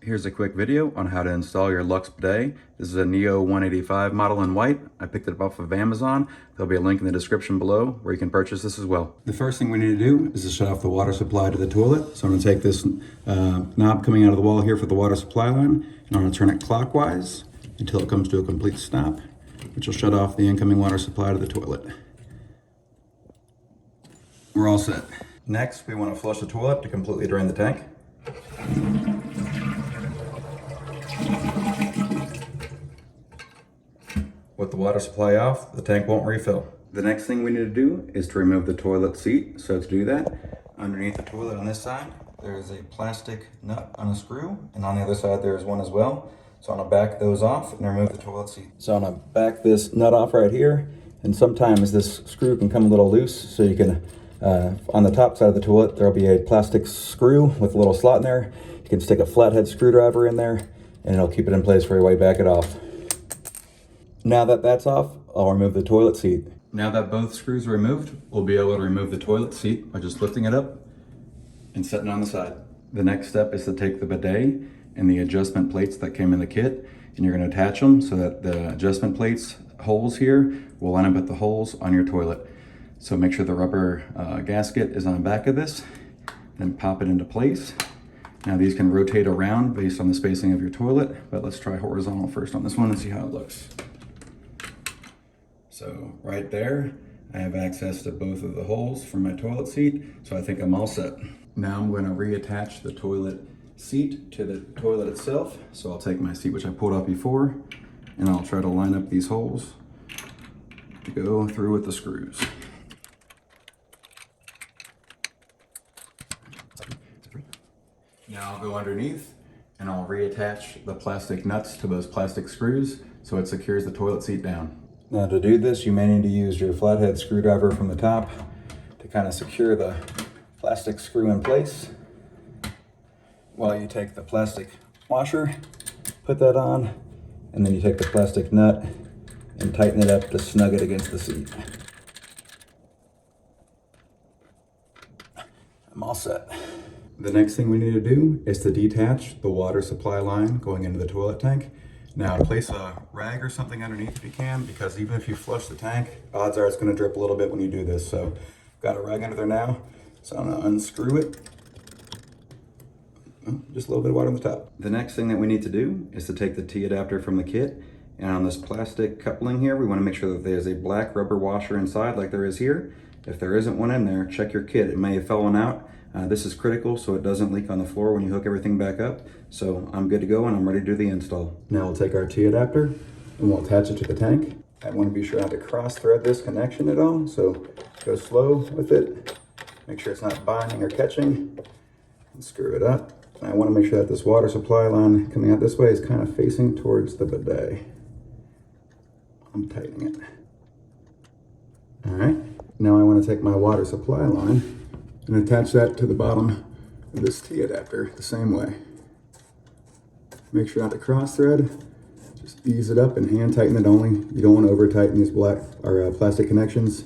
Here's a quick video on how to install your Luxe Bidet. This is a Neo 185 model in white. I picked it up off of Amazon. There'll be a link in the description below where you can purchase this as well. The first thing we need to do is to shut off the water supply to the toilet. So I'm going to take this knob coming out of the wall here for the water supply line, and I'm going to turn it clockwise until it comes to a complete stop, which will shut off the incoming water supply to the toilet. We're all set. Next, we want to flush the toilet to completely drain the tank. With the water supply off, the tank won't refill. The next thing we need to do is to remove the toilet seat. So to do that, underneath the toilet on this side, there is a plastic nut on a screw, and on the other side there is one as well. So I'm gonna back those off and remove the toilet seat. So I'm gonna back this nut off right here, and sometimes this screw can come a little loose, so you can, on the top side of the toilet, there'll be a plastic screw with a little slot in there. You can stick a flathead screwdriver in there, and it'll keep it in place for you while you back it off. Now that that's off, I'll remove the toilet seat. Now that both screws are removed, we'll be able to remove the toilet seat by just lifting it up and setting it on the side. The next step is to take the bidet and the adjustment plates that came in the kit, and you're going to attach them so that the adjustment plates holes here will line up with the holes on your toilet. So make sure the rubber gasket is on the back of this, then pop it into place. Now these can rotate around based on the spacing of your toilet, but let's try horizontal first on this one and see how it looks. So right there, I have access to both of the holes for my toilet seat, so I think I'm all set. Now I'm going to reattach the toilet seat to the toilet itself. So I'll take my seat, which I pulled off before, and I'll try to line up these holes to go through with the screws. Now I'll go underneath and I'll reattach the plastic nuts to those plastic screws so it secures the toilet seat down. Now to do this, you may need to use your flathead screwdriver from the top to kind of secure the plastic screw in place, while you take the plastic washer, put that on, and then you take the plastic nut and tighten it up to snug it against the seat. I'm all set. The next thing we need to do is to detach the water supply line going into the toilet tank. Now place a rag or something underneath if you can, because even if you flush the tank, odds are it's going to drip a little bit when you do this. So I've got a rag under there now, so I'm going to unscrew it. Oh, just a little bit of water on the top. The next thing that we need to do is to take the T adapter from the kit, and on this plastic coupling here, we want to make sure that there's a black rubber washer inside like there is here. If there isn't one in there, check your kit. It may have fallen out. This is critical so it doesn't leak on the floor when you hook everything back up. So I'm good to go and I'm ready to do the install. Now we'll take our T adapter and we'll attach it to the tank. I want to be sure not to cross thread this connection at all, so go slow with it. Make sure it's not binding or catching, and screw it up. And I want to make sure that this water supply line coming out this way is kind of facing towards the bidet. I'm tightening it. All right, now I want to take my water supply line and attach that to the bottom of this T adapter the same way. Make sure not to cross thread. Just ease it up and hand tighten it only. You don't want to over tighten these black or plastic connections.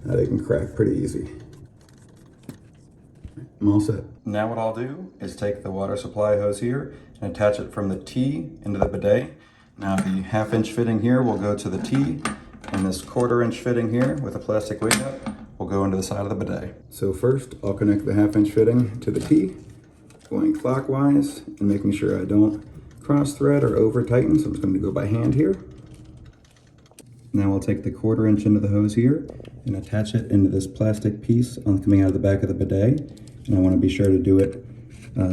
They can crack pretty easy. I'm all set. Now what I'll do is take the water supply hose here and attach it from the T into the bidet. Now the 1/2 inch fitting here will go to the T, and this 1/4 inch fitting here with a plastic wing nut will go into the side of the bidet. So first I'll connect the 1/2 inch fitting to the T, going clockwise and making sure I don't cross thread or over tighten. So I'm just going to go by hand here. Now I'll take the 1/4 inch into the hose here and attach it into this plastic piece coming out of the back of the bidet. And I want to be sure to do it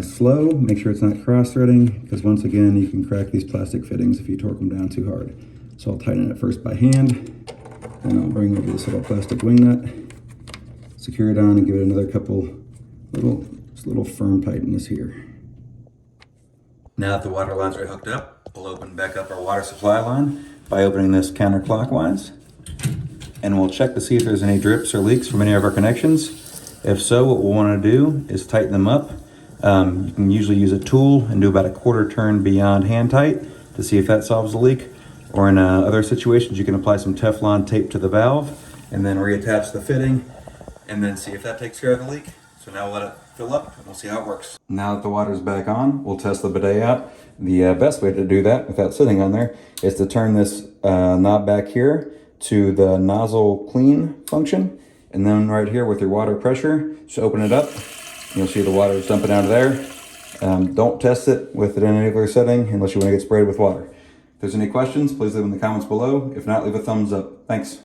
slow, make sure it's not cross threading, because once again you can crack these plastic fittings if you torque them down too hard. So I'll tighten it first by hand, and I'll bring over this little plastic wing nut, secure it on, and give it another couple little firm tightness here. Now that the water lines are hooked up, we'll open back up our water supply line by opening this counterclockwise, and we'll check to see if there's any drips or leaks from any of our connections. If so, what we'll want to do is tighten them up. You can usually use a tool and do about a 1/4 turn beyond hand tight to see if that solves the leak. Or in other situations, you can apply some Teflon tape to the valve and then reattach the fitting and then see if that takes care of the leak. So now we'll let it fill up, and we'll see how it works. Now that the water's back on, we'll test the bidet out. The best way to do that without sitting on there is to turn this knob back here to the nozzle clean function. And then right here with your water pressure, just open it up. You'll see the water is dumping out of there. Don't test it with it in any other setting unless you want to get sprayed with water. If there's any questions, please leave them in the comments below. If not, leave a thumbs up. Thanks.